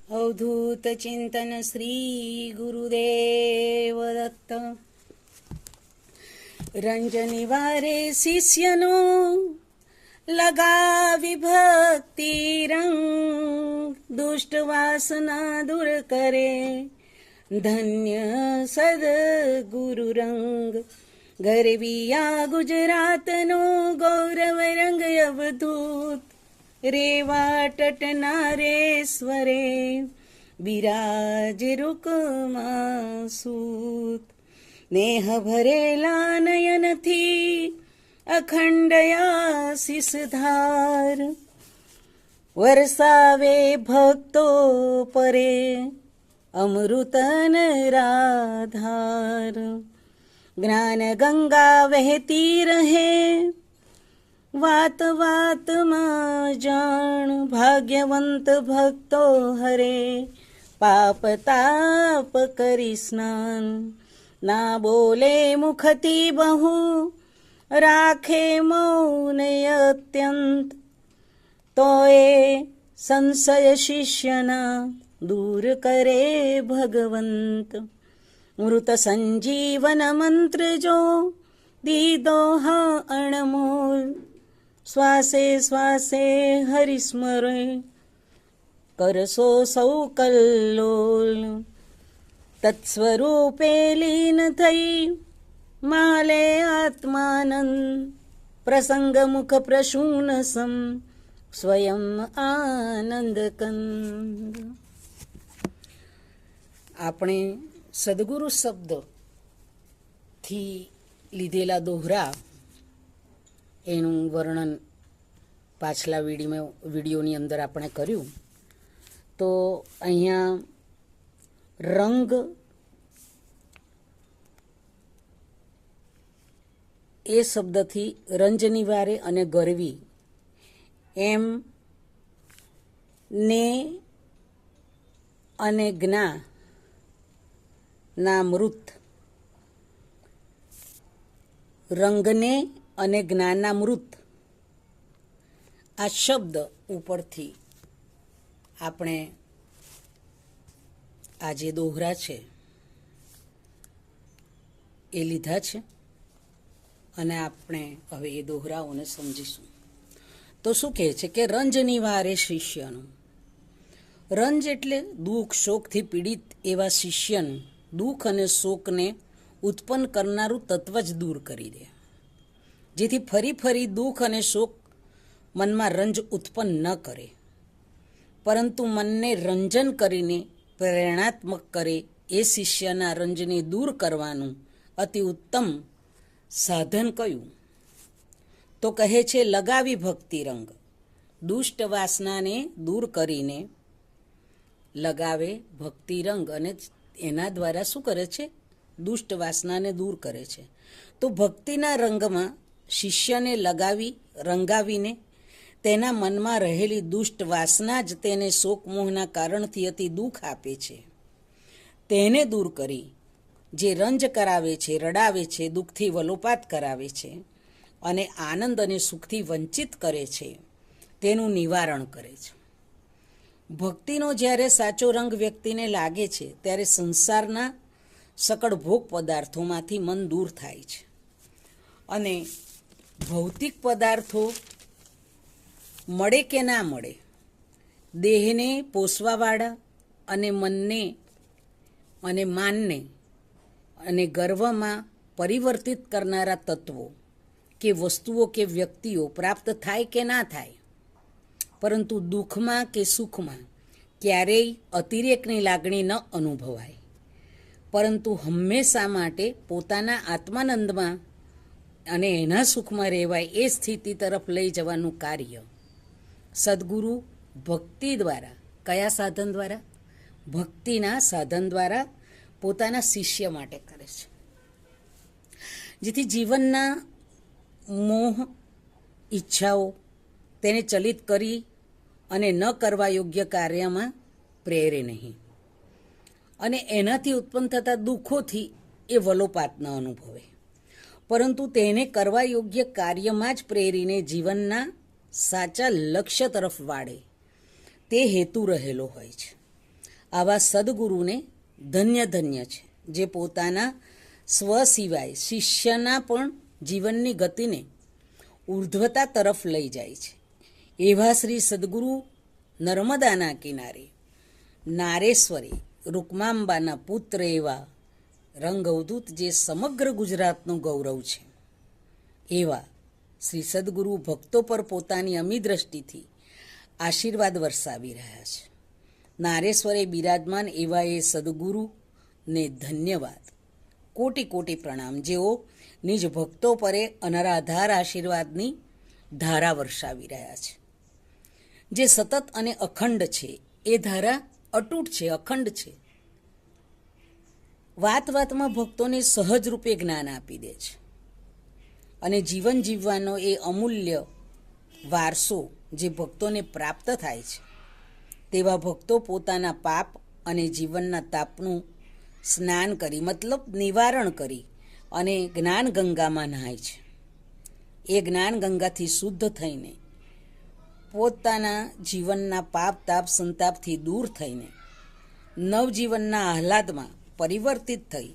अवधूत चिंतन श्री गुरुदेव दत्त। रंजनी वारे शिष्यनो लगावी भक्ति रंग, दुष्ट वासना दूर करे धन्य सद्गुरु रंग। गरबिया गुजरातनो गौरव रंग अवधूत, रेवा टटनारेश्वरे બિરાજ રૂકમાં સૂત। નેહ ભરેલા નયનથી અખંડ આશીષ ધાર, વરસાવે ભક્તો પરે અમૃતન રાધાર। જ્ઞાન ગંગા વહેતી રહે વાત વાતમાં જાણ, ભાગ્યવંત ભક્તો હરે પાપ તાપ કરી સ્નાન। ના બોલે મુખથી બહુ રાખે મૌન અત્યંત, તો એ સંશય શિષ્યના દૂર કરે ભગવંત। મૃત સંજીવન મંત્ર જો દીધો હા અણમોલ, શ્વાસે શ્વાસે હરિસ્મરે કરશો સૌ કલ્લોલ। તત્સ્વરૂપે લીન થઈ માલે આત્માનંદ, પ્રસંગ મુખ પ્રસૂન સમ સ્વયં આનંદ કંદ। આપણે સદગુરુ શબ્દથી લીધેલા દોહરા, એનું વર્ણન પાછલા વિડીયોની અંદર આપણે કર્યું। તો અહીંયા રંગ એ શબ્દથી રંજની વારે અને ગરવી એમ ને અને જ્ઞા ના મૃત, રંગને અને જ્ઞાનના મૃત આ શબ્દ ઉપરથી આપણે આ જે દોહરા છે એ લીધા છે અને આપણે હવે એ દોહરાઓને સમજીશું। તો શું કહે છે કે રંજની વારે શિષ્યનું, રંજ એટલે દુઃખ શોકથી પીડિત એવા શિષ્યનું દુઃખ અને શોકને ઉત્પન્ન કરનારું તત્વ જ દૂર કરી દે, જેથી ફરી ફરી દુઃખ અને શોક મનમાં રંજ ઉત્પન્ન ન કરે, પરંતુ મનને રંજન કરીને પ્રેરણાત્મક કરે એ શિષ્યના રંજને દૂર કરવાનું અતિ ઉત્તમ સાધન કયું? તો કહે છે લગાવી ભક્તિ રંગ, દુષ્ટ વાસનાને દૂર કરીને લગાવે ભક્તિ રંગ, અને એના દ્વારા શું કરે છે? દુષ્ટ વાસનાને દૂર કરે છે। તો ભક્તિના રંગમાં શિષ્યને રંગાવીને તેના મનમાં રહેલી દુષ્ટ વાસના જ તેને શોક મોહના કારણથી અતિ દુઃખ આપે છે, તેને દૂર કરી જે રંજ કરાવે છે, રડાવે છે, દુઃખથી વલોપાત કરાવે છે અને આનંદ અને સુખથી વંચિત કરે છે, તેનું નિવારણ કરે છે। ભક્તિનો જ્યારે સાચો રંગ વ્યક્તિને લાગે છે ત્યારે સંસારના સકળ ભોગ પદાર્થોમાંથી મન દૂર થાય છે અને ભૌતિક પદાર્થો મળે કે ના મળે, દેહને પોષવાવાળા અને મનને અને માનને અને ગર્વમાં પરિવર્તિત કરનારા તત્વો કે વસ્તુઓ કે વ્યક્તિઓ પ્રાપ્ત થાય કે ના થાય, પરંતુ દુઃખમાં કે સુખમાં ક્યારેય અતિરેકની લાગણી ન અનુભવાય, પરંતુ હંમેશા માટે પોતાના આત્માનંદમાં અને એના સુખમાં રહેવાય એ સ્થિતિ તરફ લઈ જવાનું કાર્ય સદગુરુ ભક્તિ દ્વારા, કયા સાધન દ્વારા? ભક્તિના સાધન દ્વારા પોતાના શિષ્ય માટે કરે છે, જેથી જીવનના મોહ ઈચ્છાઓ તેને ચલિત કરી અને ન કરવા યોગ્ય કાર્યમાં પ્રેરે નહીં, અને એનાથી ઉત્પન્ન થતા દુઃખોથી એ વલોપાત ન અનુભવે, પરંતુ તેને કરવા યોગ્ય કાર્યમાં જ પ્રેરીને જીવનના સાચા લક્ષ્ય તરફ વાળે તે હેતુ રહેલો હોય છે। આવા સદગુરુને ધન્ય ધન્ય છે, જે પોતાના સ્વ સિવાય શિષ્યના પણ જીવનની ગતિને ઉર્ધ્વતા તરફ લઈ જાય છે. એવા શ્રી સદગુરુ નર્મદાના કિનારે નારેશ્વરે રૂકમાંબાના પુત્ર એવા રંગ અવધૂત, જે સમગ્ર ગુજરાતનું ગૌરવ છે, એવા શ્રી સદગુરુ ભક્તો પર પોતાની અમી દ્રષ્ટિથી આશીર્વાદ વરસાવી રહ્યા છે. નારેશ્વરે બિરાજમાન એવા એ સદગુરુને ધન્યવાદ, કોટી કોટી પ્રણામ, જેઓ નિજ ભક્તો પરે અનરાધાર આશીર્વાદની ધારા વરસાવી રહ્યા છે. જે સતત અને અખંડ છે, એ ધારા અતૂટ છે, અખંડ છે. વાત વાતમાં ભક્તોને સહજ રૂપે જ્ઞાન આપી દે છે, અને જીવન જીવવાનો એ અમૂલ્ય વારસો જે ભક્તોને પ્રાપ્ત થાય છે, તેવા ભક્તો પોતાના પાપ અને જીવનના તાપનું સ્નાન કરી, મતલબ નિવારણ કરી, અને જ્ઞાન ગંગામાં નહાય છે. એ જ્ઞાન ગંગાથી શુદ્ધ થઈને, પોતાના જીવનના પાપ તાપ સંતાપથી દૂર થઈને, નવજીવનના આહલાદમાં પરિવર્તિત થઈ,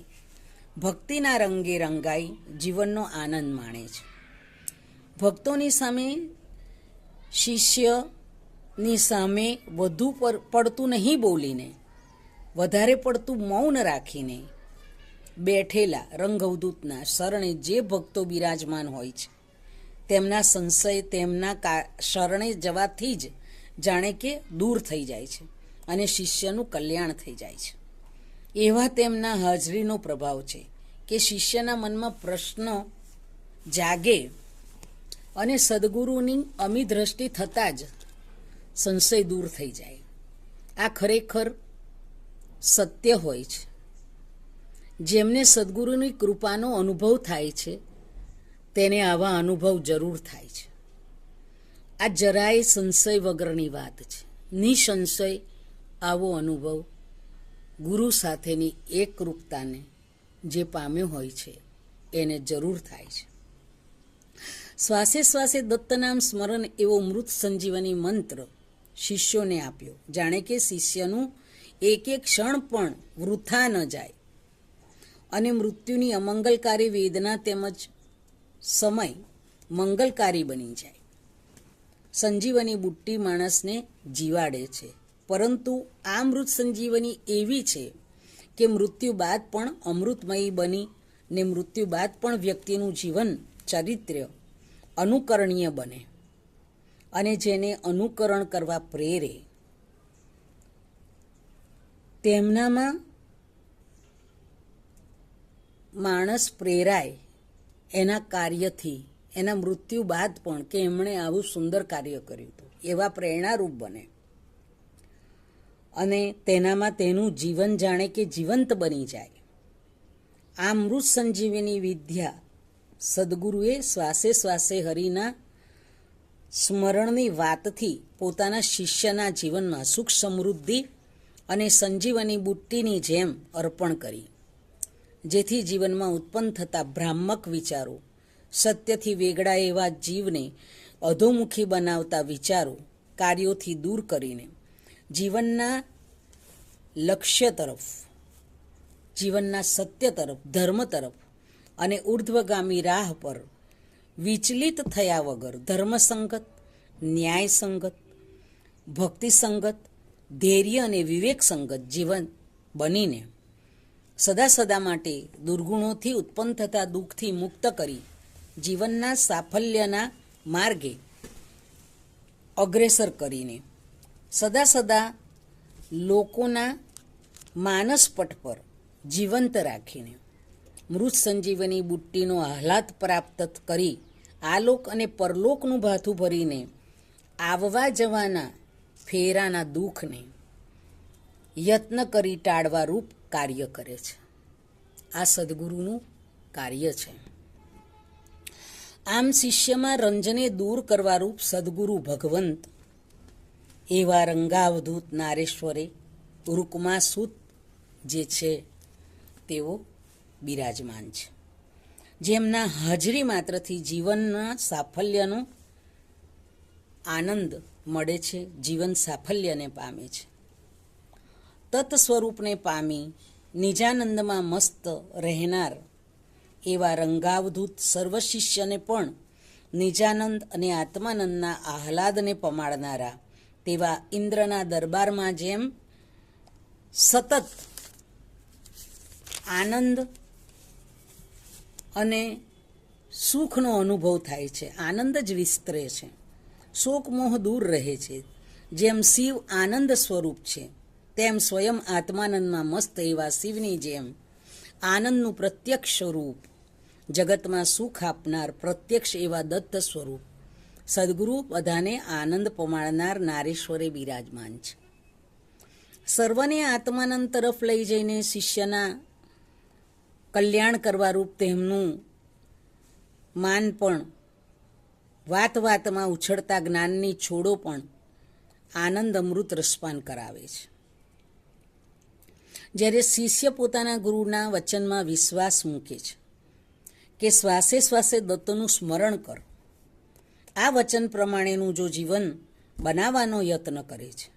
ભક્તિના રંગે રંગાઈ જીવનનો આનંદ માણે છે. ભક્તોની સામે, શિષ્યની સામે વધુ પડતું નહીં બોલીને, વધારે પડતું મૌન રાખીને બેઠેલા રંગઅવધૂતના શરણે જે ભક્તો બિરાજમાન હોય છે, તેમના સંશય તેમના શરણે જવાથી જ જાણે કે દૂર થઈ જાય છે, અને શિષ્યનું કલ્યાણ થઈ જાય છે. એવા તેમના હાજરીનો પ્રભાવ છે કે શિષ્યના મનમાં પ્રશ્ન જાગે, અને સદગુરુની અમી દ્રષ્ટિ થતાં જ સંશય દૂર થઈ જાય. આ ખરેખર સત્ય હોય છે. જેમને સદગુરુની કૃપાનો અનુભવ થાય છે, તેને આવા અનુભવ જરૂર થાય છે. આ જરાય સંશય વગરની વાત છે. નિસંશય આવો અનુભવ ગુરુ સાથેની એકરૂપતાને જે પામ્યો હોય છે, એને જરૂર થાય છે. શ્વાસે શ્વાસે દત્તનામ સ્મરણ એવો મૃત સંજીવની મંત્ર શિષ્યોને આપ્યો, જાણે કે શિષ્યનું એક એક ક્ષણ પણ વૃથા ન જાય, અને મૃત્યુની અમંગલકારી વેદના તેમજ સમય મંગલકારી બની જાય. સંજીવની બુટ્ટી માણસને જીવાડે છે, પરંતુ આ મૃત સંજીવની એવી છે કે મૃત્યુ બાદ પણ અમૃતમયી બની ને મૃત્યુ બાદ પણ વ્યક્તિનું જીવન ચારિત્ર્ય અનુકરણીય બને, અને જેને અનુકરણ કરવા પ્રેરે, તેમનામાં માણસ પ્રેરાય એના કાર્યથી, એના મૃત્યુ બાદ પણ કે એમણે આવું સુંદર કાર્ય કર્યું હતું એવા પ્રેરણારૂપ બને, અને તેનામાં તેનું જીવન જાણે કે જીવંત બની જાય. આ મૃત સંજીવની વિદ્યા સદગુરુએ શ્વાસે શ્વાસે હરિના સ્મરણની વાતથી પોતાના શિષ્યના જીવનમાં સુખ સમૃદ્ધિ અને સંજીવની બુટ્ટીની જેમ અર્પણ કરી, જેથી જીવનમાં ઉત્પન્ન થતા ભ્રામક વિચારો, સત્યથી વેગળા એવા જીવને અધોમુખી બનાવતા વિચારો, કાર્યોથી દૂર કરીને જીવનના લક્ષ્ય તરફ, જીવનના સત્ય તરફ, ધર્મ તરફ અને ઉર્ધ્વગામી રાહ પર વિચલિત થયા વગર ધર્મસંગત, ન્યાયસંગત, ભક્તિસંગત, ધૈર્ય અને વિવેકસંગત જીવન બનીને સદા સદા માટે દુર્ગુણોથી ઉત્પન્ન થતા દુઃખથી મુક્ત કરી જીવનના સાફલ્યના માર્ગે અગ્રેસર કરીને સદા સદા લોકોના માનસપટ પર જીવંત રાખીને મૃત સંજીવની બુટ્ટીનો આહલાદ પ્રાપ્ત કરી આલોક અને પરલોકનું ભાથું ભરીને આવવા જવાના ફેરાના દુઃખને યત્ન કરી ટાળવા રૂપ કાર્ય કરે છે. આ સદગુરુનું કાર્ય છે. આમ શિષ્યમાં રંજને દૂર કરવા રૂપ સદગુરુ ભગવંત એવા રંગાવધૂત નારેશ્વરે રૂકમાસૂત જે છે તેઓ બિરાજમાન છે, જેમના હાજરી માત્રથી જીવનના સાફલ્યનો આનંદ મળે છે, જીવન સાફલ્યને પામે છે. તત સ્વરૂપને પામી નિજાનંદમાં મસ્ત રહેનાર એવા રંગાવધૂત સર્વ શિષ્યને પણ નિજાનંદ અને આત્માનંદના આહલાદને પમાડનારા તેવા ઇન્દ્રના દરબારમાં જેમ સતત આનંદ અને સુખનો અનુભવ થાય છે, આનંદ જ વિસ્તરે છે, શોક મોહ દૂર રહે છે. જેમ શિવ આનંદ સ્વરૂપ છે તેમ સ્વયં આત્માનંદમાં મસ્ત એવા શિવની જેમ આનંદનું પ્રત્યક્ષ સ્વરૂપ, જગતમાં સુખ આપનાર પ્રત્યક્ષ એવા દત્ત સ્વરૂપ સદગુરુ બધાને આનંદ પમાડનાર નારેશ્વરે બિરાજમાન છે. સર્વને આત્માનંદ તરફ લઈ જઈને શિષ્યના કલ્યાણ કરવા રૂપ તેમનું માન પણ વાત વાતમાં ઉછળતા જ્ઞાનની છોડો પણ આનંદ અમૃત રસપાન કરાવે છે. જ્યારે શિષ્ય પોતાના ગુરુના વચનમાં વિશ્વાસ મૂકે છે કે શ્વાસે શ્વાસે દત્તનું સ્મરણ કર, આ વચન પ્રમાણેનું જો જીવન બનાવવાનો યત્ન કરે છે,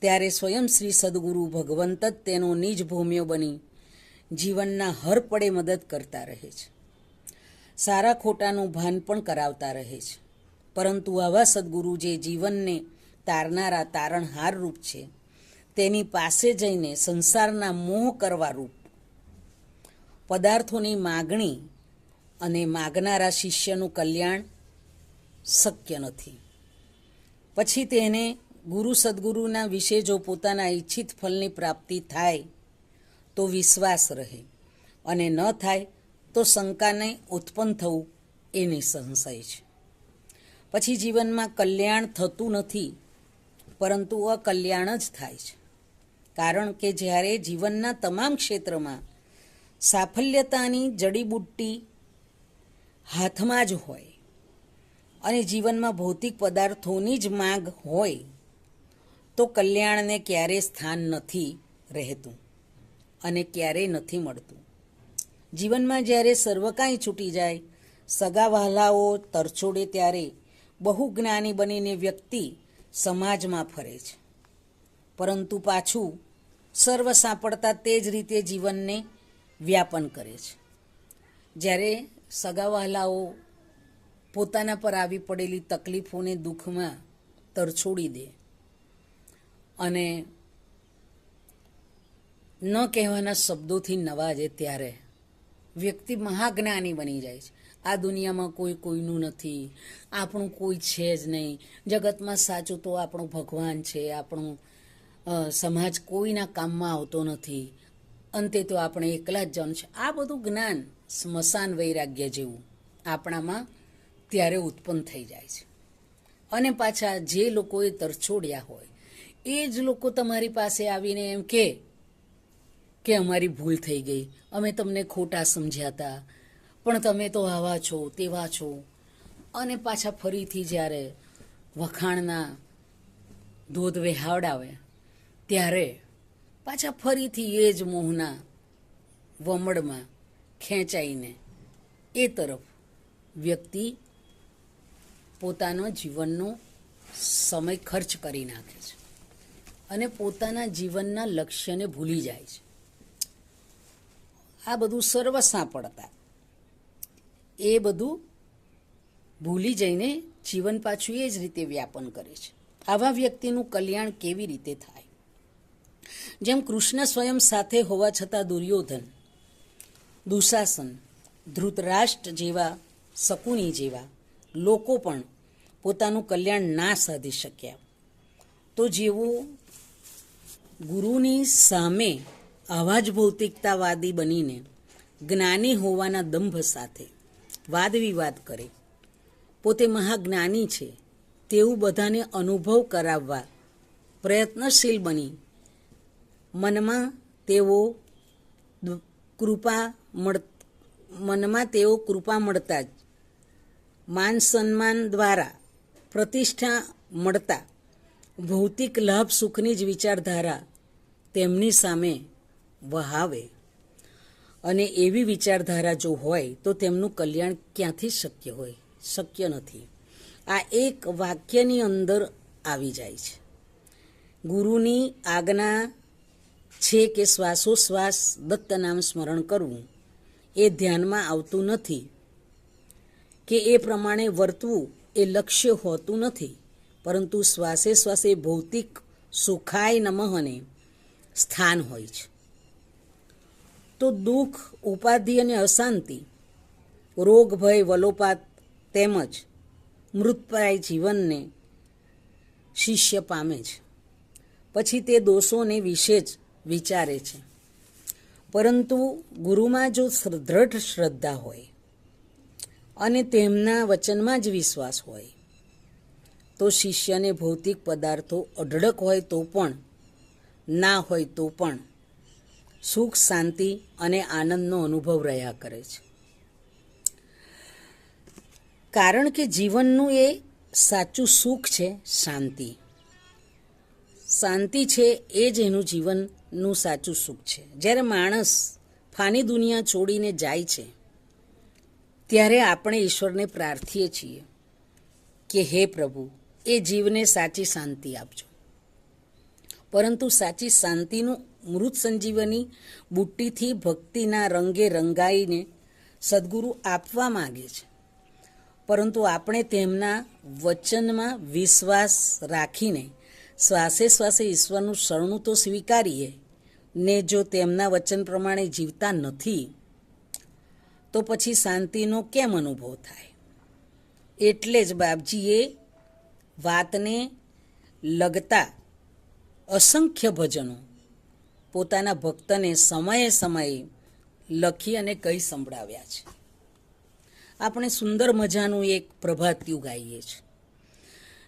ત્યારે સ્વયં શ્રી સદગુરુ ભગવંત જ તેનો નિજ ભૂમ્યો બની જીવનના હર પડે મદદ કરતા રહે છે, સારા ખોટાનું ભાન પણ કરાવતા રહે છે. પરંતુ આવા સદગુરુ જે જીવનને તારનારા તારણહાર રૂપ છે, તેની પાસે જઈને સંસારના મોહ કરવા રૂપ પદાર્થોની માગણી અને માગનારા શિષ્યનું કલ્યાણ શક્ય નથી. પછી તેને ગુરુ સદગુરુના વિશે જો પોતાના ઈચ્છિત ફલની પ્રાપ્તિ થાય તો વિશ્વાસ રહે, અને ન થાય તો શંકાને ઉત્પન્ન થવું એ નિસંશય છે. પછી જીવનમાં કલ્યાણ થતું નથી, પરંતુ અકલ્યાણ જ થાય છે. કારણ કે જ્યારે જીવનના તમામ ક્ષેત્રમાં સાફલ્યતાની જડીબુટ્ટી હાથમાં જ હોય અને જીવનમાં ભૌતિક પદાર્થોની જ માગ હોય તો કલ્યાણને ક્યારેય સ્થાન નથી રહેતું અને ક્યારેય નથી મળતું. જીવનમાં જ્યારે સર્વ કાંઈ છૂટી જાય, સગા વહાલાઓ તરછોડે, ત્યારે બહુ જ્ઞાની બનીને વ્યક્તિ સમાજમાં ફરે છે, પરંતુ પાછું સર્વ સાંપડતા તે જ રીતે જીવનને વ્યાપન કરે છે. જ્યારે સગા વહાલાઓ પોતાના પર આવી પડેલી તકલીફોને દુઃખમાં તરછોડી દે અને ન કહેવાના શબ્દોથી નવાજે, ત્યારે વ્યક્તિ મહાજ્ઞાની બની જાય છે. આ દુનિયામાં કોઈ કોઈનું નથી, આપણું કોઈ છે જ નહીં, જગતમાં સાચું તો આપણું ભગવાન છે, આપણું સમાજ કોઈના કામમાં આવતો નથી, અંતે તો આપણે એકલા જ જણ છે. આ બધું જ્ઞાન સ્મશાન વૈરાગ્ય જેવું આપણામાં ત્યારે ઉત્પન્ન થઈ જાય છે. અને પાછા જે લોકોએ તરછોડ્યા હોય એ જ લોકો તમારી પાસે આવીને એમ કે અમારી ભૂલ થઈ ગઈ, અમે તમને ખોટા સમજ્યા હતા, પણ તમે તો આવા છો તેવા છો. અને પાછા ફરીથી જ્યારે વખાણના ધોધ વહેવડાવે ત્યારે પાછા ફરીથી એ જ મોહના વમળમાં ખેંચાઈને એ તરફ વ્યક્તિ પોતાનો જીવનનો સમય ખર્ચ કરી નાખે છે અને પોતાના જીવનના લક્ષ્યને ભૂલી જાય છે. આ બધું સર્વ સાંપડતા એ બધું ભૂલી જઈને જીવન પાછું એ જ રીતે વ્યાપન કરે છે. આવા વ્યક્તિનું કલ્યાણ કેવી રીતે થાય? જેમ કૃષ્ણ સ્વયં સાથે હોવા છતાં દુર્યોધન, દુશાસન, ધૃતરાષ્ટ્ર જેવા, શકુની જેવા લોકો પણ પોતાનું કલ્યાણ ના સાધી શક્યા, તો જેવો ગુરુની સામે આવા જ ભૌતિકતાવાદી બનીને જ્ઞાની હોવાના દંભ સાથે વાદ વિવાદ કરે, પોતે મહાજ્ઞાની છે તેવું બધાને અનુભવ કરાવવા પ્રયત્નશીલ બની મનમાં તેઓ કૃપા મળતા જ માન સન્માન દ્વારા પ્રતિષ્ઠા મળતા ભૌતિક લાભ સુખની જ વિચારધારા તેમની સામે વહાવે, અને એવી વિચારધારા જો હોય તો તેમનું કલ્યાણ ક્યાંથી શક્ય હોય? શક્ય નથી. આ એક વાક્યની અંદર આવી જાય છે. ગુરુની આજ્ઞા છે કે શ્વાસોશ્વાસ દત્ત નામ સ્મરણ કરવું એ ધ્યાનમાં આવતું નથી, કે એ પ્રમાણે વર્તવું એ લક્ષ્ય હોતું નથી, પરંતુ શ્વાસે શ્વાસે ભૌતિક સુખાય નમઃને સ્થાન હોય છે. તો દુઃખ, ઉપાધિ અને અશાંતિ, રોગ, ભય, વલોપાત તેમજ મૃતપ્રાય જીવનને શિષ્ય પામે છે. પછી તે દોષોને વિશે જ વિચારે છે. પરંતુ ગુરુમાં જો દ્રઢ શ્રદ્ધા હોય અને તેમના વચનમાં જ વિશ્વાસ હોય તો શિષ્યને ભૌતિક પદાર્થો અઢળક હોય તો પણ, ના હોય તો પણ સુખ, શાંતિ અને આનંદનો અનુભવ રહ્યા કરે છે. કારણ કે જીવનનું એ સાચું સુખ છે શાંતિ. શાંતિ છે એ જ એનું જીવનનું સાચું સુખ છે. જ્યારે માણસ ફાની દુનિયા છોડીને જાય છે ત્યારે આપણે ઈશ્વરને પ્રાર્થીએ છીએ કે હે પ્રભુ, એ જીવને સાચી શાંતિ આપજો. પરંતુ સાચી શાંતિનું મૃત સંજીવની બુટ્ટીથી ભક્તિના રંગે રંગાઈને સદગુરુ આપવા માગે છે. પરંતુ આપણે તેમના વચનમાં વિશ્વાસ રાખીને શ્વાસે શ્વાસે ઈશ્વરનું શરણું તો સ્વીકારીએ ને જો તેમના વચન પ્રમાણે જીવતા નથી તો પછી શાંતિનો કેમ અનુભવ થાય? એટલે જ બાપજીએ વાતને લગતા અસંખ્ય ભજનો પોતાના ભક્તને સમયે સમયે લખી અને કહી સંભળાવ્યા છે. આપણે સુંદર મજાનું એક પ્રભાતિયું ગાઈએ છીએ.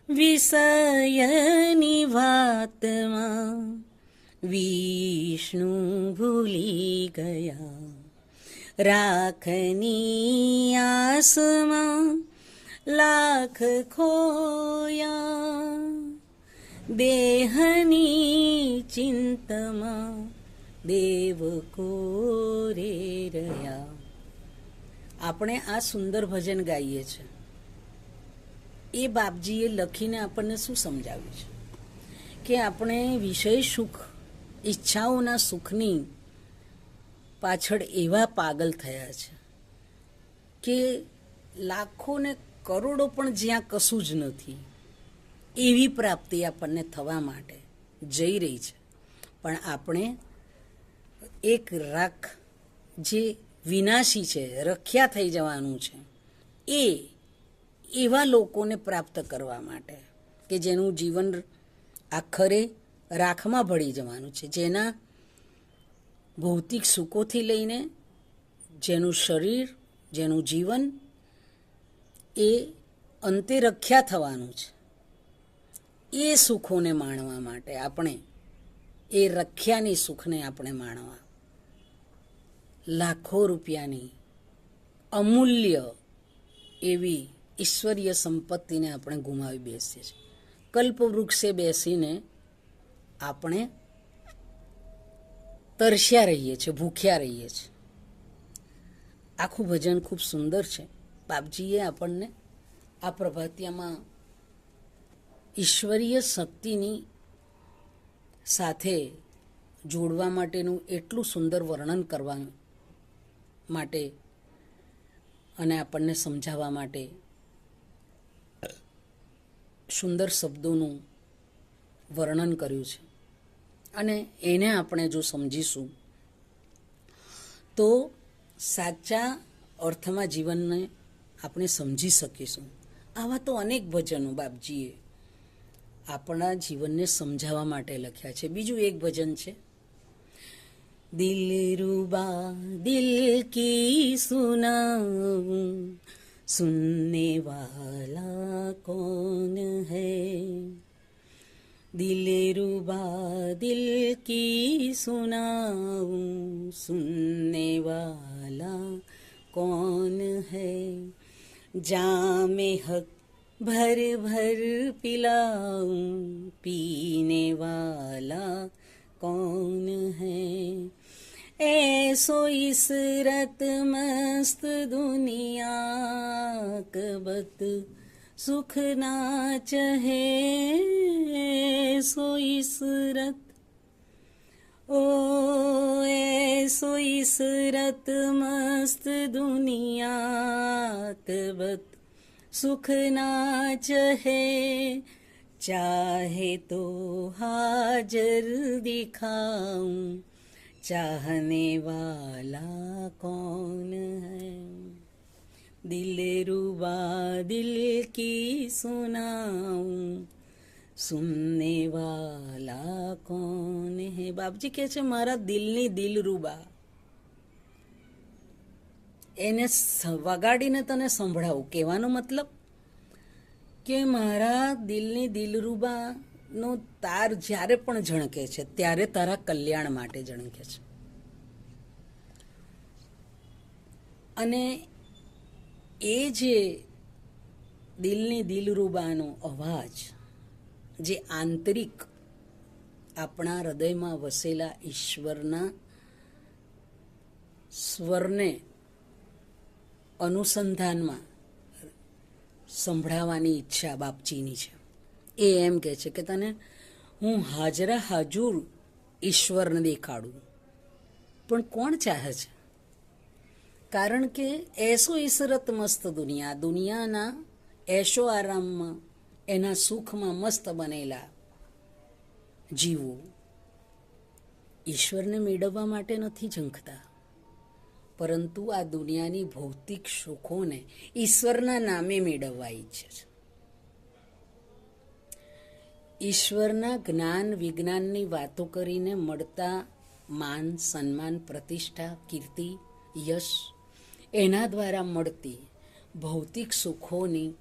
વિષયની વાતમાં વિષ્ણુ ભૂલી ગયા, રાખની આસમાં લાખ ખોયા, દેહની ચિંતમાં દેવ કોરે રહ્યા. આપણે આ સુંદર ભજન ગાઈએ છીએ. એ બાપજીએ લખીને આપણને શું સમજાવ્યું છે કે આપણે વિષય સુખ, ઈચ્છાઓના સુખની પાછળ એવા પાગલ થયા છે કે લાખો ને કરોડો પણ જ્યાં કશું જ નથી એવી પ્રાપ્તિ આપણને થવા માટે જઈ રહી છે. પણ આપણે એક રાખ જે વિનાશી છે, રખ્યા થઈ જવાનું છે, એવા લોકોને પ્રાપ્ત કરવા માટે કે જેનું જીવન આખરે રાખમાં ભળી જવાનું છે, જેના ભૌતિક સુખોથી લઈને જેનું શરીર, જેનું જીવન એ અંતે રખ્યા થવાનું છે, એ સુખોને માણવા માટે આપણે, એ રખ્યાની સુખને આપણે માણવા લાખો રૂપિયાની અમૂલ્ય એવી ઈશ્વરીય સંપત્તિને આપણે ગુમાવી બેસીએ છીએ. કલ્પવૃક્ષે બેસીને આપણે તરસ્યા રહીએ છીએ, ભૂખ્યા રહીએ છીએ. આખું ભજન ખૂબ સુંદર છે. બાપજીએ આપણને આ પ્રભાતિયામાં ઈશ્વરીય શક્તિની સાથે જોડવા માટેનું એટલું સુંદર વર્ણન કરવા માટે અને આપણને સમજાવવા માટે સુંદર શબ્દોનું વર્ણન કર્યું છે. અને એને આપણે જો સમજીશું તો સાચા અર્થમાં જીવનને આપણે સમજી શકીશું. આવા તો અનેક ભજનો બાપજીએ આપણા જીવનને સમજાવવા માટે લખ્યા છે. બીજું એક ભજન છે, દિલરુબા દિલ કી સુનાઉં સુનને વાલા કૌન હૈ, દિલરુબા દિલ કી સુનાઉં સુનને વાલા कौन है, जामे हक भर भर पिलाऊं पीने वाला कौन है, ऐसो इस रत मस्त दुनिया कबत सुख ना चहे, ऐसो इस रत ओ ऐसो ईसरत मस्त दुनिया तबत सुख ना चहे चाहे तो हाजर दिखाऊं चाहने वाला कौन है दिल रुबा दिल की सुनाऊं सुनने वाला कौन है. બાપજી કહે છે મારા દિલની દિલરૂબા, એને વગાડીને તને સંભળાવું. કહેવાનો મતલબ કે મારા દિલની દિલરૂબાનો તાર જ્યારે પણ ઝણકે છે ત્યારે તારા કલ્યાણ માટે ઝણકે છે. અને એ જે દિલની દિલરૂબાનો અવાજ, જે આંતરિક આપણા હૃદયમાં વસેલા ઈશ્વરના સ્વરને અનુસંધાનમાં સંભળાવવાની ઈચ્છા બાપજીની છે. એ એમ કહે છે કે તને હું હાજરા હાજુર ઈશ્વરને દેખાડું. પણ કોણ ચાહે છે? કારણ કે એસો ઈસરત મસ્ત દુનિયા, દુનિયાના એશો આરામમાં, એના સુખમાં મસ્ત બનેલા જીવો ઈશ્વરને મેળવવા માટે નથી ઝંખતા, પરંતુ આ દુનિયાની ભૌતિક સુખોને ઈશ્વરના નામે મેળવવા ઈચ્છે છે. ઈશ્વરના જ્ઞાન વિજ્ઞાનની વાતો કરીને મળતા માન, સન્માન, પ્રતિષ્ઠા, કીર્તિ, યશ, એના દ્વારા મળતી ભૌતિક સુખોની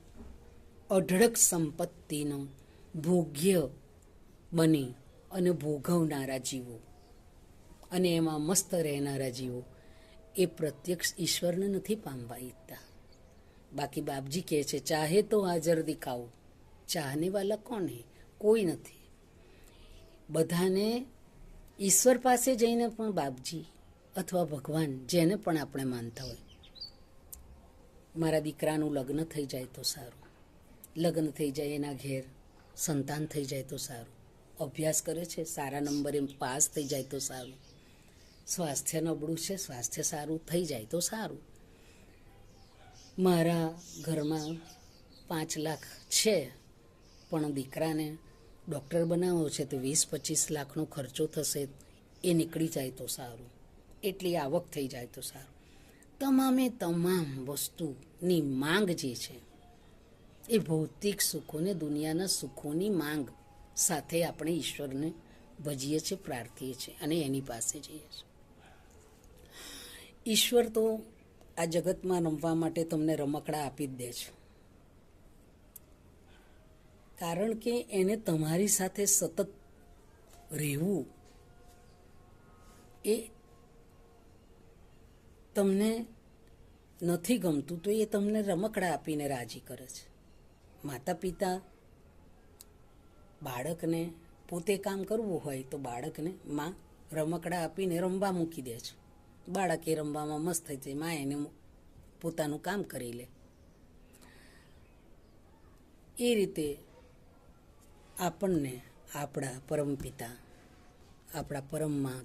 અઢળક સંપત્તિનો ભોગ્ય બની અને ભોગવનારા જીવો અને એમાં મસ્ત રહેનારા જીવો એ પ્રત્યક્ષ ઈશ્વરને નથી પામવા ઈચ્છતા. બાકી બાપજી કહે છે ચાહે તો હાજર દિખાવો, ચાહને વાલા કોણ હે? કોઈ નથી. બધાને ઈશ્વર પાસે જઈને પણ બાપજી અથવા ભગવાન, જેને પણ આપણે માનતા હોય, મારા દીકરાનું લગ્ન થઈ જાય તો સારું, લગ્ન થઈ જાય એના ઘેર સંતાન થઈ જાય તો સારું, અભ્યાસ કરે છે સારા નંબરે પાસ થઈ જાય તો સારું, સ્વાસ્થ્ય નબળું છે સ્વાસ્થ્ય સારું થઈ જાય તો સારું, મારા ઘરમાં 5 લાખ છે પણ દીકરાને ડૉક્ટર બનાવવો છે તો 20-25 લાખનો ખર્ચો થશે, એ નીકળી જાય તો સારું, એટલી આવક થઈ જાય તો સારું. તમામે તમામ વસ્તુની માંગ જે છે એ ભૌતિક સુખોને, દુનિયાના સુખોની માંગ સાથે આપણે ઈશ્વરને ભજીએ છીએ, પ્રાર્થીએ છીએ અને એની પાસે જઈએ છીએ. ઈશ્વર તો આ જગતમાં રમવા માટે તમને રમકડા આપી જ દે છે, કારણ કે એને તમારી સાથે સતત રહેવું એ તમને નથી ગમતું તો એ તમને રમકડા આપીને રાજી કરે છે. માતા પિતા બાળકને પોતે કામ કરવું હોય તો બાળકને માં રમકડા આપીને રમવા મૂકી દે છે. બાળક એ રમવામાં મસ્ત થઈ જાય, માં એને પોતાનું કામ કરી લે. એ રીતે આપણને આપણા પરમપિતા, આપણા પરમમાં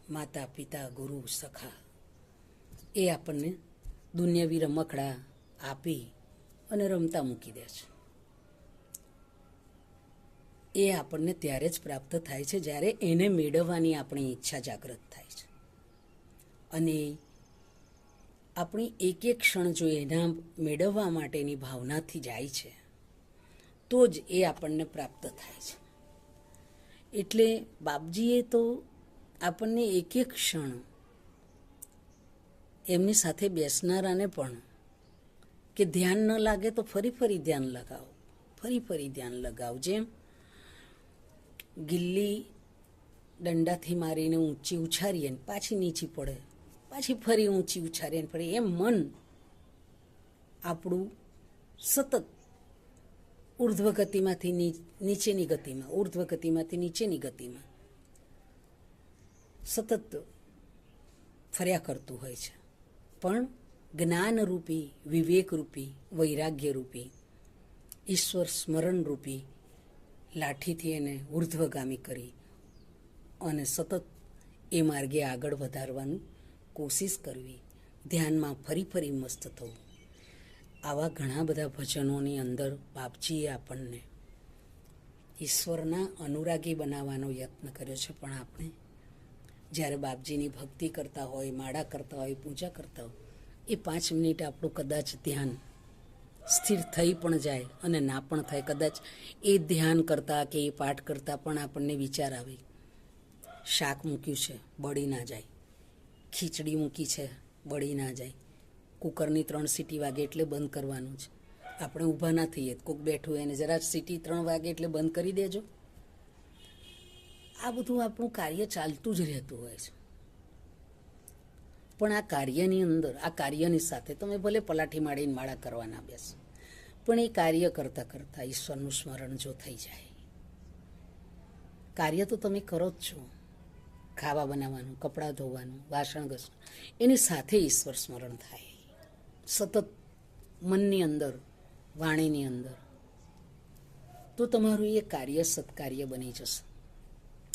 માતા પિતા ગુરુ સખા એ આપણને દુનિયાવી રમકડા આપી અને રમતા મૂકી દે છે. એ આપણને ત્યારે જ પ્રાપ્ત થાય છે જ્યારે એને મેળવવાની આપણી ઈચ્છા જાગૃત થાય છે. અને આપણી એક એક ક્ષણ જો એના મેળવવા માટેની ભાવનાથી જાય છે તો જ એ આપણને પ્રાપ્ત થાય છે. એટલે બાપજીએ તો આપણને એક એક ક્ષણ એમની સાથે બેસનારાને પણ કે ધ્યાન ન લાગે તો ફરી ફરી ધ્યાન લગાવો, ફરી ફરી ધ્યાન લગાવો. જેમ ગિલ્લી દંડાથી મારીને ઊંચી ઉછારીએ ને પાછી નીચી પડે, પાછી ફરી ઊંચી ઉછારીએ ને પડે, એમ મન આપણું સતત ઉર્ધ્વ ગતિમાંથી નીચેની ગતિમાં, ઉર્ધ્વ ગતિમાંથી નીચેની ગતિમાં સતત ફર્યા કરતું હોય છે. પણ જ્ઞાનરૂપી, વિવેકરૂપી, વૈરાગ્યરૂપી, ઈશ્વર સ્મરણરૂપી લાઠીથી એને ઉર્ધ્વગામી કરી અને સતત એ માર્ગે આગળ વધારવાનું કોશિશ કરવી, ધ્યાનમાં ફરી ફરી મસ્ત થવું. આવા ઘણા બધા ભજનોની અંદર બાપજીએ આપણને ઈશ્વરના અનુરાગી બનાવવાનો યત્ન કર્યો છે. પણ આપણે જ્યારે બાપજીની ભક્તિ કરતા હોય, માળા કરતા હોય, પૂજા કરતા હોય, એ 5 મિનિટ આપણું કદાચ ધ્યાન સ્થિર થઈ પણ જાય અને ના પણ થાય. કદાચ એ ધ્યાન કરતાં કે એ પાઠ કરતાં પણ આપણને વિચાર આવે, શાક મૂક્યું છે બળી ના જાય, ખીચડી મૂકી છે બળી ના જાય, કુકરની 3 સીટી વાગે એટલે બંધ કરવાનું છે. આપણે ઊભા ના થઈએ, કોક બેઠું એને જરા સીટી 3 વાગે એટલે બંધ કરી દેજો. આ બધું આપણું કાર્ય ચાલતું જ રહેતું હોય છે. પણ આ કાર્યની અંદર, આ કાર્યની સાથે તમે ભલે પલાઠી માળીને માળા કરવાના બેસો, પણ એ કાર્ય કરતાં કરતાં ઈશ્વરનું સ્મરણ જો થઈ જાય, કાર્ય તો તમે કરો જ છો, ખાવા બનાવવાનું, કપડાં ધોવાનું, વાસણ ઘસવાનું, એની સાથે ઈશ્વર સ્મરણ થાય સતત મનની અંદર, વાણીની અંદર, તો તમારું એ કાર્ય સત્કાર્ય બની જશે,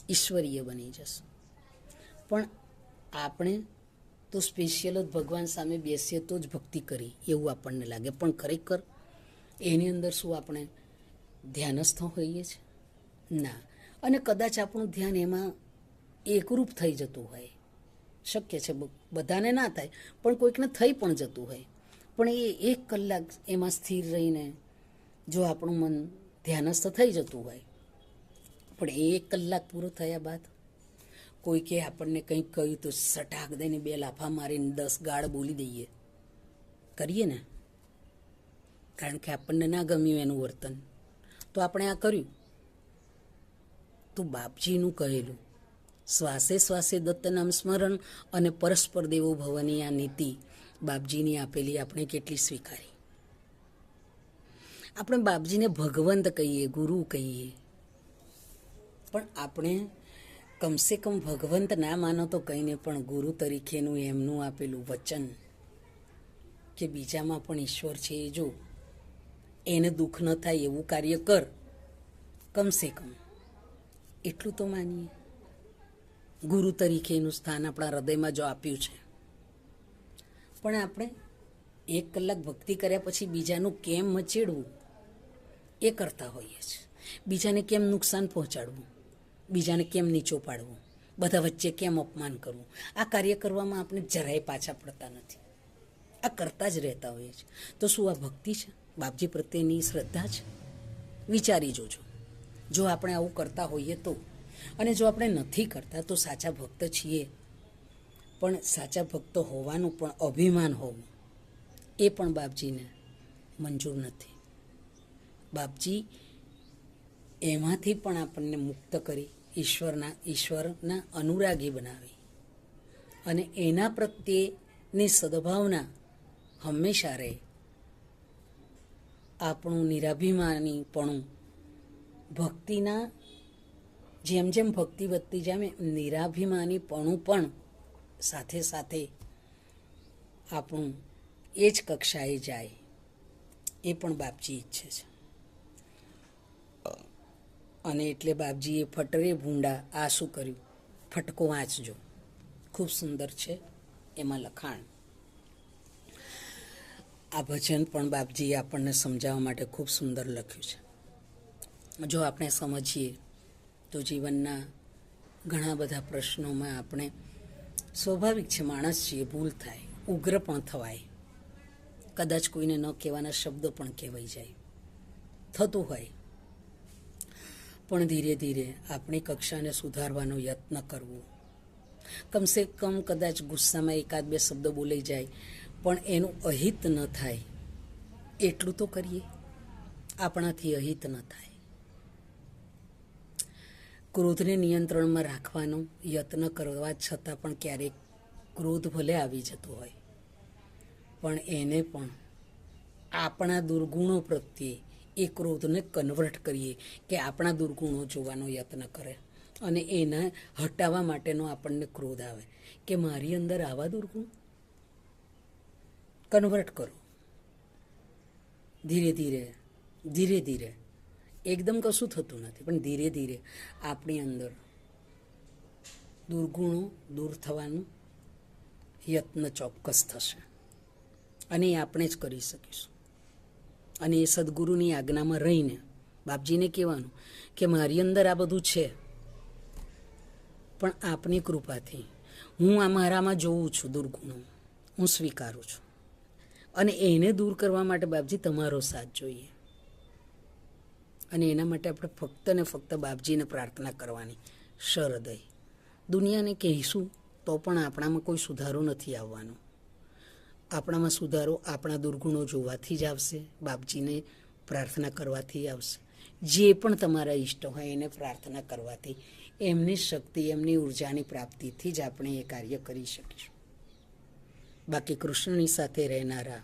ઈશ્વરીય બની જશે. પણ આપણે તો સ્પેશિયલ જ ભગવાન સામે બેસીએ તો જ ભક્તિ કરી એવું આપણને લાગે, પણ ખરેખર એની અંદર શું આપણે ધ્યાનસ્થ હોઈએ છીએ? ના. અને કદાચ આપણું ધ્યાન એમાં એકરૂપ થઈ જતું હોય, શક્ય છે બધાને ના થાય, પણ કોઈકને થઈ પણ જતું હોય. પણ એ 1 કલાક એમાં સ્થિર રહીને જો આપણું મન ધ્યાનસ્થ થઈ જતું હોય, પણ એ 1 કલાક પૂરો થયા બાદ કોઈ કે આપણને કંઈક કહ્યું તો સટાક દઈને 2 લાફા મારીને 10 ગાળ બોલી દઈએ, કરીએ ને, કારણ કે આપણને ના ગમ્યું એનું વર્તન, તો આપણે આ કર્યું. તો બાપજીનું કહેલું શ્વાસે શ્વાસે દત્ત નામ સ્મરણ અને પરસ્પર દેવો ભવની આ નીતિ બાપજીની આપેલી આપણે કેટલી સ્વીકારી? આપણે બાપજીને ભગવંત કહીએ, ગુરુ કહીએ, પણ આપણે કમસે કમ ભગવંત ના માનો તો કંઈ નહીં, પણ ગુરુ તરીકેનું એમનું આપેલું વચન કે બીજામાં પણ ઈશ્વર છે એ જો, એને દુઃખ ન થાય એવું કાર્ય કર, કમસે કમ એટલું તો માનીએ. ગુરુ તરીકેનું સ્થાન આપણા હૃદયમાં જો આપ્યું છે, પણ આપણે 1 કલાક ભક્તિ કર્યા પછી બીજાનું કેમ મચેડવું એ કરતા હોઈએ છીએ. બીજાને કેમ નુકસાન પહોંચાડવું, બીજાને કેમ નીચો પાડવું, બધા વચ્ચે કેમ અપમાન કરવું, આ કાર્ય કરવામાં આપણે જરાય પાછા પડતા નથી, આ કરતા જ રહેતા હોઈએ છીએ. તો શું આ ભક્તિ છે? બાપજી પ્રત્યેની શ્રદ્ધા છે? વિચારી જોજો. જો આપણે આવું કરતા હોઈએ તો, અને જો આપણે નથી કરતા તો સાચા ભક્ત છીએ, પણ સાચા ભક્ત હોવાનું પણ અભિમાન હોવું એ પણ બાપજીને મંજૂર નથી. બાપજી એમાંથી પણ આપણને મુક્ત કરી ઈશ્વરના અનુરાગી બનાવી અને એના પ્રત્યેની સદભાવના હંમેશા રહે. આપણું નિરાભિમાનીપણું ભક્તિના જેમ જેમ ભક્તિ વધતી જાય નિરાભિમાનીપણું પણ સાથે સાથે આપણું એ જ કક્ષાએ જાય, એ પણ બાપજી ઈચ્છે છે. અને એટલે બાપજીએ ફટરે ભૂંડા આ શું કર્યું? ફટકો વાંચજો, ખૂબ સુંદર છે એમાં લખાણ. આ ભજન પણ બાપજીએ આપણને સમજાવવા માટે ખૂબ સુંદર લખ્યું છે. જો આપણે સમજીએ તો જીવનના ઘણા બધા પ્રશ્નોમાં આપણે સ્વાભાવિક છે, માણસ છીએ, ભૂલ થાય, ઉગ્ર પણ થવાય, કદાચ કોઈને ન કહેવાના શબ્દો પણ કહેવાઈ જાય, થતું હોય. પણ ધીરે ધીરે આપણી કક્ષાને સુધારવાનો યત્ન કરવો. કમસે કમ કદાચ ગુસ્સામાં 1-2 શબ્દો બોલાઈ જાય, પણ એનું અહિત ન થાય એટલું તો કરીએ, આપણાથી અહિત ન થાય. ક્રોધને નિયંત્રણમાં રાખવાનો યત્ન કરવા છતાં પણ ક્યારેક ક્રોધ ભલે આવી જતો હોય, પણ એને પણ આપણા દુર્ગુણો પ્રત્યે એ ક્રોધને કન્વર્ટ કરીએ કે આપણા દુર્ગુણો જોવાનો યત્ન કરે અને એને હટાવવા માટેનો આપણને ક્રોધ આવે કે મારી અંદર આવા દુર્ગુણ, કન્વર્ટ કરો. ધીરે ધીરે ધીરે ધીરે, એકદમ કશું થતું નથી, પણ ધીરે ધીરે આપણી અંદર દુર્ગુણો દૂર થવાનું યત્ન ચોક્કસ થશે, અને એ આપણે જ કરી શકીશું. અને એ સદગુરુની આજ્ઞામાં રહીને બાપજીને કહેવાનું કે મારી અંદર આ બધું છે, પણ આપની કૃપાથી હું આ મારામાં જોઉં છું દુર્ગુણો, હું સ્વીકારું છું, અને એને દૂર કરવા માટે બાપજી તમારો સાથ જોઈએ. અને એના માટે આપણે ફક્ત ને ફક્ત બાપજીને પ્રાર્થના કરવાની શરદય. દુનિયાને કહીશું તો પણ આપણામાં કોઈ સુધારો નથી આવવાનો. આપણામાં સુધારો આપણા દુર્ગુણો જોવાથી જ આવશે, બાપજીને પ્રાર્થના કરવાથી આવશે. જે પણ તમારા ઈષ્ટ હોય એને પ્રાર્થના કરવાથી, એમની શક્તિ, એમની ઉર્જાની પ્રાપ્તિથી જ આપણે એ કાર્ય કરી શકીશું. બાકી કૃષ્ણની સાથે રહેનારા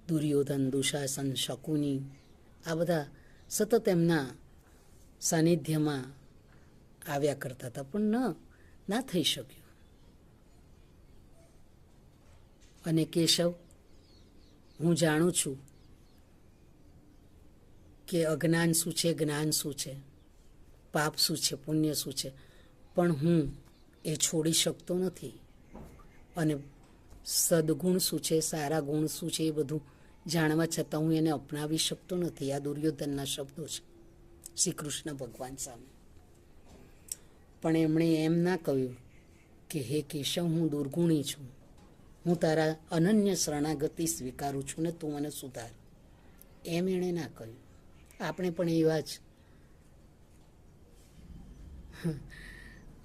દુર્યોધન, દુશાસન, શકુની, આ બધા સતત એમના સાનિધ્યમાં આવ્યા કરતા હતા, પણ ના થઈ શક્યું. અને કેશવ, હું જાણું છું કે અજ્ઞાન શું છે, જ્ઞાન શું છે, પાપ શું છે, પુણ્ય શું છે, પણ હું એ છોડી શકતો નથી. અને સદગુણ શું છે, સારા ગુણ શું છે, એ બધું જાણવા છતાં હું એને અપનાવી શકતો નથી. આ દુર્યોધનના શબ્દો છે શ્રી કૃષ્ણ ભગવાન સામે. પણ એમણે એમ ના કહ્યું કે હે કેશવ, હું દુર્ગુણી છું, હું તારા અનન્ય શરણાગતિ સ્વીકારું છું ને તું મને સુધાર. એમ એણે ના કહ્યું. આપણે પણ એવા જ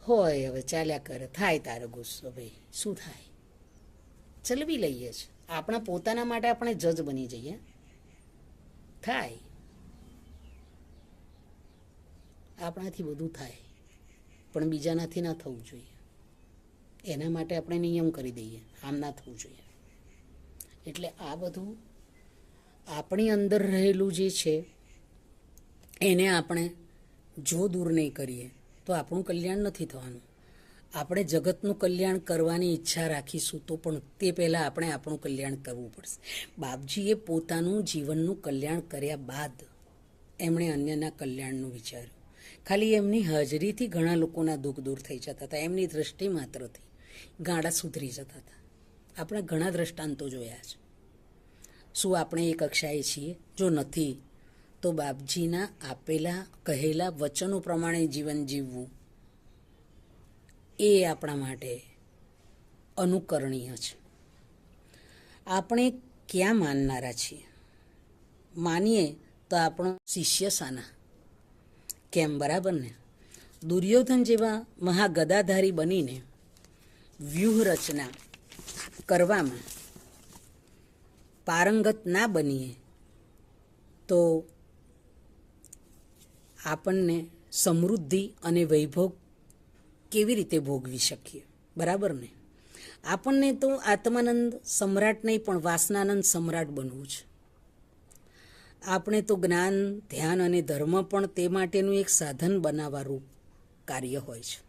હોય, હવે ચાલ્યા કરે, થાય તારો ગુસ્સો, ભાઈ શું થાય, ચલવી લઈએ છે. આપણા પોતાના માટે આપણે જજ બની જઈએ, થાય, આપણાથી બધું થાય, પણ બીજાનાથી ના થવું જોઈએ. એના માટે આપણે નિયમ કરી દઈએ, આમ ના થવું જોઈએ. એટલે આ બધું આપણી અંદર રહેલું જે છે એને આપણે જો દૂર નહીં કરીએ તો આપણું કલ્યાણ નથી થવાનું. આપણે જગતનું કલ્યાણ કરવાની ઈચ્છા રાખીશું તો પણ તે પહેલાં આપણે આપણું કલ્યાણ કરવું પડશે. બાપજીએ પોતાનું જીવનનું કલ્યાણ કર્યા બાદ એમણે અન્યના કલ્યાણનું વિચાર્યું. ખાલી એમની હાજરીથી ઘણા લોકોના દુઃખ દૂર થઈ જતા હતા, એમની દ્રષ્ટિ માત્રથી ગાડા સુધરી જતા હતા. આપણે ઘણા દ્રષ્ટાંતો જોયા છે. શું આપણે એ કક્ષાએ છીએ? જો નથી તો બાપજીના આપેલા કહેલા વચનો પ્રમાણે જીવન જીવવું એ આપણા માટે અનુકરણીય છે. આપણે ક્યાં માનનારા છીએ? માનીએ તો આપણો શિષ્ય સાના? કેમ, બરાબર ને? દુર્યોધન જેવા મહાગદાધારી બનીને વ્યૂહરચના કરવામાં પારંગત ના બનીએ તો આપણને સમૃદ્ધિ અને વૈભવ કેવી રીતે ભોગવી શકીએ? બરાબર ને? આપણને તો આત્માનંદ સમ્રાટ નહીં પણ વાસનાનંદ સમ્રાટ બનવું છે. આપણે તો જ્ઞાન, ધ્યાન અને ધર્મ પણ તે માટેનું એક સાધન બનાવવાનું કાર્ય હોય છે,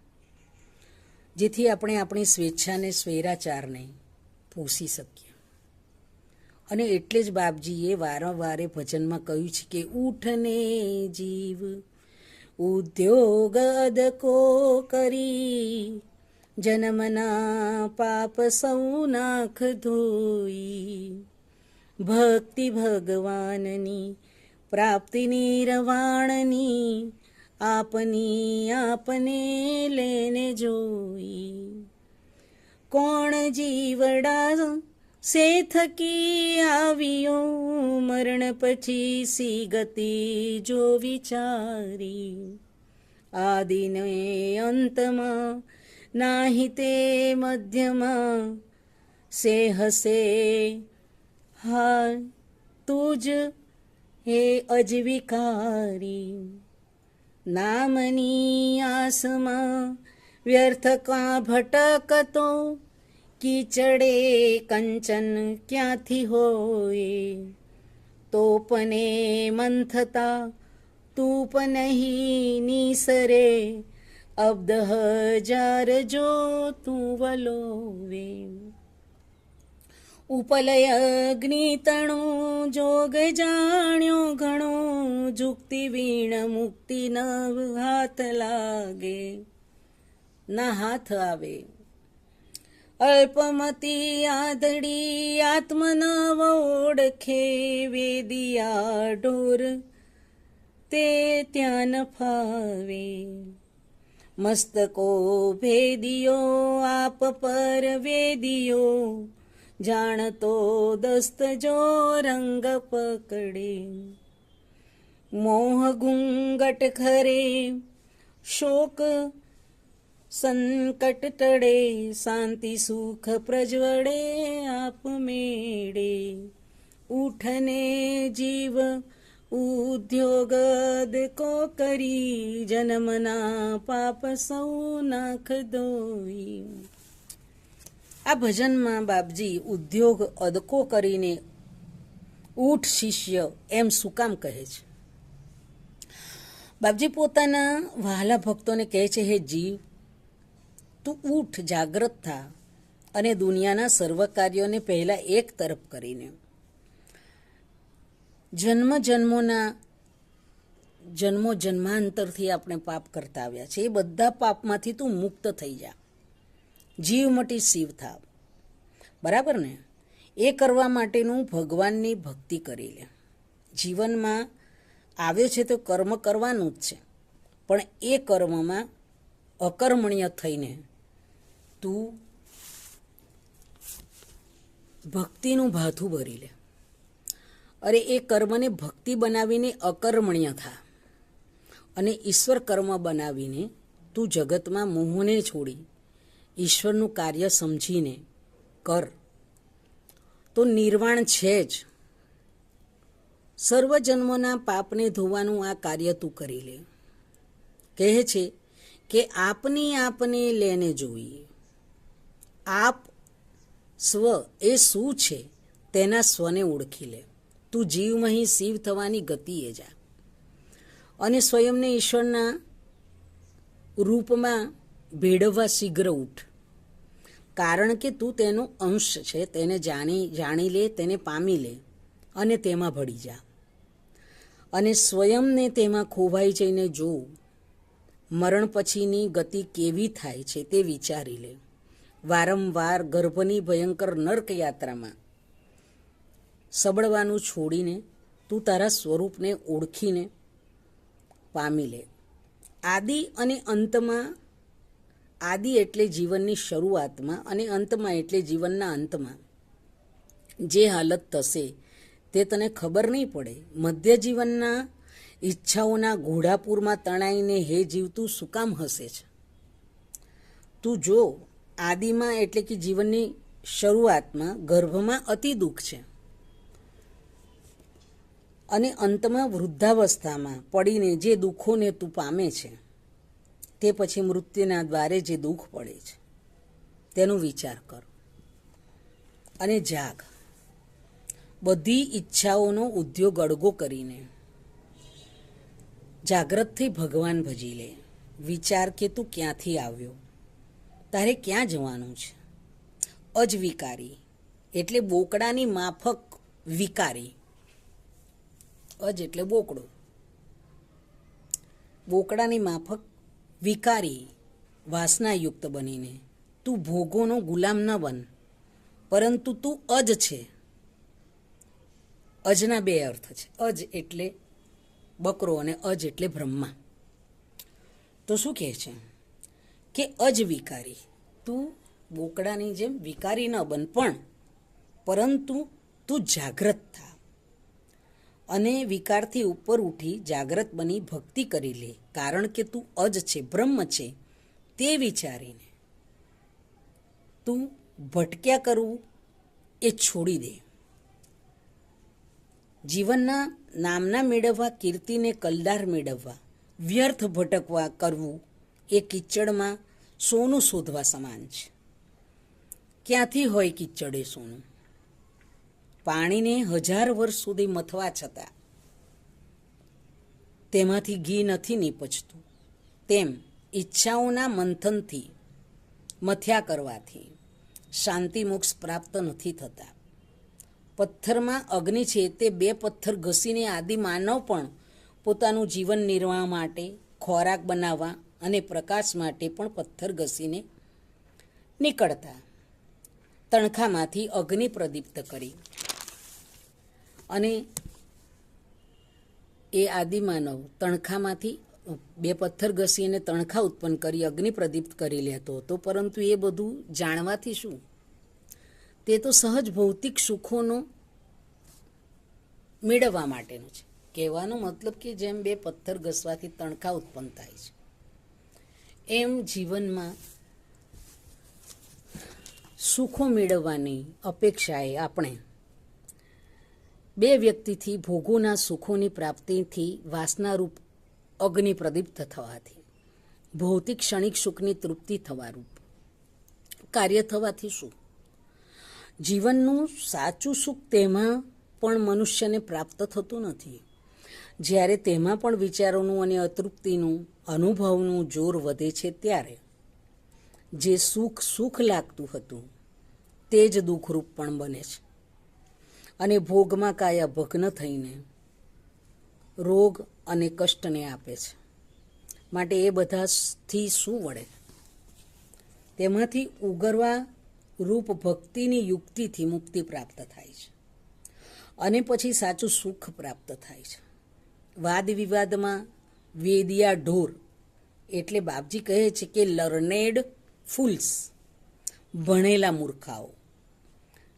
જેથી આપણે આપણી સ્વેચ્છાને, સ્વૈરાચારને પોષી શકીએ. અને એટલે જ બાપજીએ વારંવારે ભજનમાં કહ્યું છે કે ઉઠને જીવ ઉદ્યોગ અદકો કરી, જન્મના પાપ સૌ નાખ ધોઈ, ભક્તિ ભગવાનની પ્રાપ્તિ નિર્વાણની, આપની આપને લેને જોઈ. કોણ જીવડા સે થકી આવ્યો, મરણ પછી સી ગતિ જો વિચારી, આદિને અંતમાં નાહી તે મધ્યમાં, સે હસે હા તુજ હે અજવિકારી. નામની આસમાં વ્યર્થ કા ભટકતો, કીચડે કંચન ક્યાંથી હોય, તોપને મંથતા તૂપ નહીં નીસરે, અબ્દ હજાર જો તું વલોવે. ઉપલય અગ્નિતણું જોગ જાણ્યો ઘણો, જુક્તિ વીણ મુક્તિ નવ હાથ લાગે, ના હાથ આવે. અલ્પમતી આધડી આત્મનવ ઓળખે, વેદિયા ઢોર તે ત્યાં ન ફાવે. મસ્તકો ભેદિયો આપ પર વેદિયો, જાણતો દસ્ત જો રંગ પકડે. મોહ ગુંગટ ખરે શોક સંકટ ટળે, શાંતિ સુખ પ્રજ્વળે આપ મેળે. ઉઠને જીવ ઉદ્યોગ કો કરી, જન્મના પાપ સૌ નાખ દોઈ. આ ભજનમાં બાપજી ઉદ્યોગ અદકો કરીને ઊઠ શિષ્ય એમ શું કામ કહે છે? બાપજી પોતાના વહાલા ભક્તોને કહે છે, હે જીવ, તું ઊઠ, જાગ્રત થા અને દુનિયાના સર્વ કાર્યોને પહેલાં એક તરફ કરીને જન્મો જન્માંતરથી આપણે પાપ કરતા આવ્યા છે, એ બધા પાપમાંથી તું મુક્ત થઈ જા. જીવ મટી શિવ થા. બરાબર ને? એ કરવા માટેનું ભગવાનની ભક્તિ કરી લે. જીવનમાં આવ્યો છે તો કર્મ કરવાનું જ છે, પણ એ કર્મમાં અકર્મણ્ય થઈને તું ભક્તિનું ભાથું ભરી લે. અરે એ કર્મને ભક્તિ બનાવીને અકર્મણ્ય થા અને ઈશ્વર કર્મ બનાવીને તું જગતમાં મોહને છોડી ઈશ્વરનું કાર્ય સમજીને કર, તો નિર્વાણ છે જ. સર્વ જન્મોના પાપને ધોવાનું આ કાર્ય તું કરી લે. કહે છે કે આપની આપને લેને જોઈએ. આપ સ્વ એ શું છે તેના સ્વને ઓળખી લે. તું જીવમહી શિવ થવાની ગતિએ જા અને સ્વયંને ઈશ્વરના રૂપમાં ભેળવવા શીઘ્ર ઉઠ. કારણ કે તું તેનો અંશ છે, તેને જાણી લે, તેને પામી લે અને તેમાં ભળી જા. અને સ્વયંને તેમાં ખોવાઈ જઈને જો મરણ પછીની ગતિ કેવી થાય છે તે વિચારી લે. વારંવાર ગર્ભની ભયંકર નર્ક યાત્રામાં સબળવાનું છોડીને તું તારા સ્વરૂપને ઓળખીને પામી લે. આદિ અને અંતમાં, આદિ એટલે જીવનની શરૂઆતમાં અને અંતમાં એટલે જીવનના અંતમાં જે હાલત થશે તે તને ખબર નહીં પડે. મધ્ય જીવનના ઈચ્છાઓના ઘોડાપુરમાં તણાઈને હે જીવ તું શું કામ હસે છે? તું જો, આદિમાં એટલે કે જીવનની શરૂઆતમાં ગર્ભમાં અતિ દુઃખ છે અને અંતમાં વૃદ્ધાવસ્થામાં પડીને જે દુઃખોને તું પામે છે તે પછી મૃત્યુના દ્વારે જે દુઃખ પડે છે તેનો વિચાર કર અને જાગ. બધી ઈચ્છાઓનો ઉદ્યોગ અડગો કરીને જાગ્રતથી ભગવાન ભજી લે. વિચાર કે તું ક્યાંથી આવ્યો, તારે ક્યાં જવાનું છે. અજવિકારી એટલે બોકડાની માફક વિકારી. અજ એટલે બોકડો, બોકડાની માફક વિકારી વાસનાયુક્ત બનીને તું ભોગોનો ગુલામ ન બન, પરંતુ તું અજ છે. અજના બે અર્થ છે. અજ એટલે બકરો અને અજ એટલે બ્રહ્મા. તો શું કહે છે કે અજ વિકારી, તું બોકડાની જેમ વિકારી ન બન, પરંતુ તું જાગ્રત થા અને વિકારથી ઉપર ઉઠી જાગ્રત બની ભક્તિ કરી લે. કારણ કે તું અજ છે, બ્રહ્મ છે, તે વિચારીને તું ભટક્યા કરવું એ છોડી દે. જીવનના નામના મેળવવા, કીર્તિને કલદાર મેળવવા, વ્યર્થ ભટકવા કરવું એ કિચડમાં સોનું શોધવા સમાન છે. ક્યાંથી હોય કિચડ એ સોનું? પાણીને 1000 વર્ષ સુધી મથવા છતાં તેમાંથી ઘી નથી નીપજતું, તેમ ઈચ્છાઓના મંથનથી, મથ્યા કરવાથી શાંતિ મોક્ષ પ્રાપ્ત નથી થતા. પથ્થરમાં અગ્નિ છે તે બે પથ્થર ઘસીને આદિ માનવ પણ પોતાનું જીવન નિર્વાહ માટે, ખોરાક બનાવવા અને પ્રકાશ માટે પણ પથ્થર ઘસીને નીકળતા. તણખામાંથી અગ્નિ પ્રદીપ્ત કરી અને એ આદિમાનવ તણખામાંથી બે પથ્થર ઘસીને તણખા ઉત્પન્ન કરી અગ્નિ પ્રદીપ્ત કરી લેતો હતો. પરંતુ એ બધું જાણવાથી શું? તે તો સહજ ભૌતિક સુખોનો મેળવવા માટેનું છે. કહેવાનો મતલબ કે જેમ બે પથ્થર ઘસવાથી તણખા ઉત્પન્ન થાય છે, એમ જીવનમાં સુખો મેળવવાની અપેક્ષાએ આપણે બે વ્યક્તિથી ભોગોના સુખોની પ્રાપ્તિથી વાસનારૂપ અગ્નિ પ્રદીપ્ત થવાથી, ભૌતિક ક્ષણિક સુખની તૃપ્તિ થવારૂપ કાર્ય થવાથી શું? જીવનનું સાચું સુખ તેમાં પણ મનુષ્યને પ્રાપ્ત થતું નથી. જ્યારે તેમાં પણ વિચારોનું અને અતૃપ્તિનું અનુભવનું જોર વધે છે ત્યારે જે સુખ સુખ લાગતું હતું તે જ દુઃખરૂપ પણ બને છે અને ભોગમાં કાયા ભગ્ન થઈને રોગ અને કષ્ટને આપે છે. માટે એ બધાથી શું વળે? તેમાંથી ઉગરવા રૂપ ભક્તિની યુક્તિથી મુક્તિ પ્રાપ્ત થાય છે અને પછી સાચું સુખ પ્રાપ્ત થાય છે. વાદ વિવાદમાં વેદિયા ઢોર એટલે બાપજી કહે છે કે લર્નેડ ફૂલ્સ, ભણેલા મૂર્ખાઓ,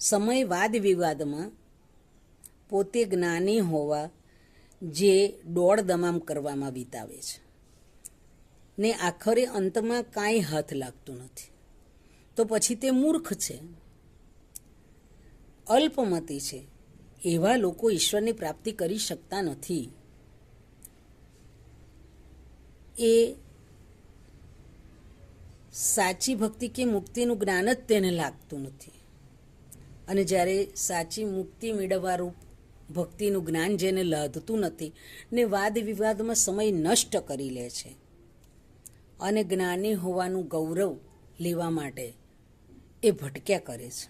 સમય વાદ વિવાદમાં પોતે જ્ઞાની હોવા જે દોડ દમામ કરવામાં વિતાવે છે ને આખરે અંતમાં કાંઈ હાથ લાગતું નથી, તો પછી તે મૂર્ખ છે, અલ્પમતી છે. એવા લોકો ઈશ્વરની પ્રાપ્તિ કરી શકતા નથી. એ સાચી ભક્તિ કે મુક્તિનું જ્ઞાન જ તેને લાગતું નથી. અને જ્યારે સાચી મુક્તિ મેળવવારૂપ ભક્તિનું જ્ઞાન જેને લાદતું નથી ને વાદ વિવાદમાં સમય નષ્ટ કરી લે છે અને જ્ઞાની હોવાનું ગૌરવ લેવા માટે એ ભટક્યા કરે છે,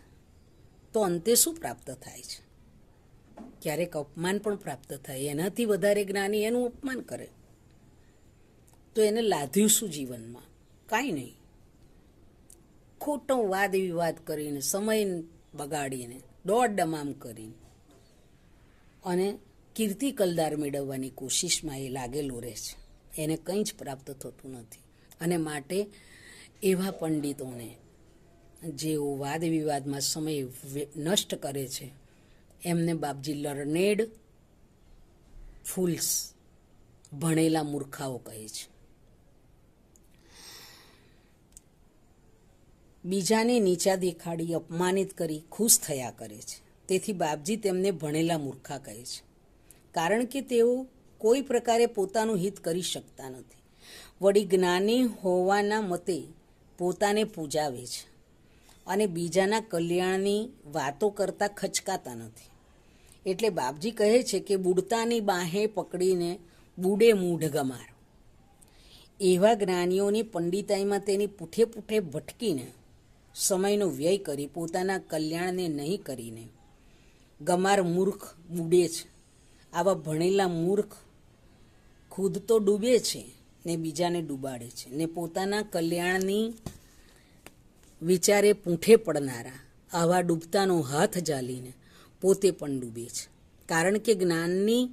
તો અંતે શું પ્રાપ્ત થાય છે? ક્યારેક અપમાન પણ પ્રાપ્ત થાય. એનાથી વધારે જ્ઞાની એનું અપમાન કરે તો એને લાદ્યું શું જીવનમાં? કાંઈ નહીં. ખોટો વાદ વિવાદ કરીને, સમય બગાડીને, દોડ દમામ કરીને અને કીર્તિ કલદાર મેળવવાની કોશિશમાં એ લાગેલો રહે છે. એને કંઈ જ પ્રાપ્ત થતું નથી. અને માટે એવા પંડિતોને જેઓ વાદ વિવાદમાં સમય નષ્ટ કરે છે એમને બાપજી લર્નેડ ફૂલ્સ, ભણેલા મૂર્ખાઓ કહે છે. બીજાને નીચા દેખાડી, અપમાનિત કરી ખુશ થયા કરે છે. તેથી બાપજી તેમને ભણેલા મૂર્ખા કહે છે, કારણ કે તેઓ કોઈ પ્રકારે પોતાનું હિત કરી શકતા નથી. વળી જ્ઞાની હોવાના મતે પોતાને પૂજાવે છે અને બીજાના કલ્યાણની વાતો કરતા ખચકાતા નથી. એટલે બાપજી કહે છે કે બુડતાની બાહે પકડીને બુડે મૂઢ ગમાર. એવા જ્ઞાનીઓની પંડિતાઈમાં તેની પૂઠે પૂઠે ભટકીને સમયનો વ્યય કરી પોતાના કલ્યાણને નહીં કરીને ગમાર મૂર્ખ બુડે છે. આવા ભણેલા મૂર્ખ ખુદ તો ડૂબે છે ને બીજાને ડૂબાડે છે, ને પોતાના કલ્યાણની વિચારે પૂંઠે પડનારા આવા ડૂબતાનો હાથ ઝાલીને પોતે પણ ડૂબે છે. કારણ કે જ્ઞાનની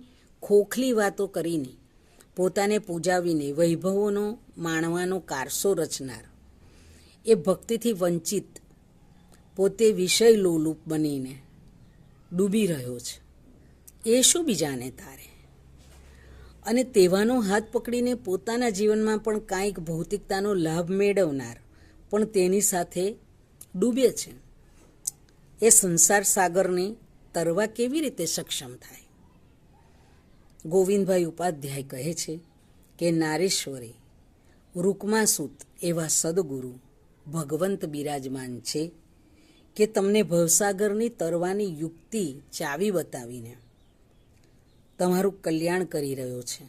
ખોખલી વાતો કરીને પોતાને પૂજાવીને વૈભવોનો માણવાનો કારસો રચનાર એ ભક્તિથી વંચિત પોતે વિષય લોલુપ બનીને ડૂબી રહ્યો છે. એ શું બીજાને તારે? અને તેવાનો હાથ પકડીને પોતાના જીવનમાં પણ કાંઈક ભૌતિકતાનો લાભ મેળવનાર પણ તેની સાથે ડૂબે છે. એ સંસાર સાગરને તરવા કેવી રીતે સક્ષમ થાય? ગોવિંદભાઈ ઉપાધ્યાય કહે છે કે નારેશ્વરી રૂકમાસૂત એવા સદગુરુ ભગવંત બિરાજમાન છે કે તમને ભવસાગરની તરવાની યુક્તિ ચાવી બતાવીને તમારું કલ્યાણ કરી રહ્યો છે.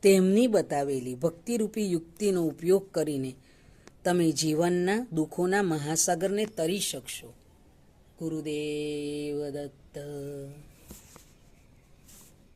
તેમની બતાવેલી ભક્તિરૂપી યુક્તિનો ઉપયોગ કરીને તમે જીવનના દુઃખોના મહાસાગરને તરી શકશો. ગુરુદેવ દત્ત.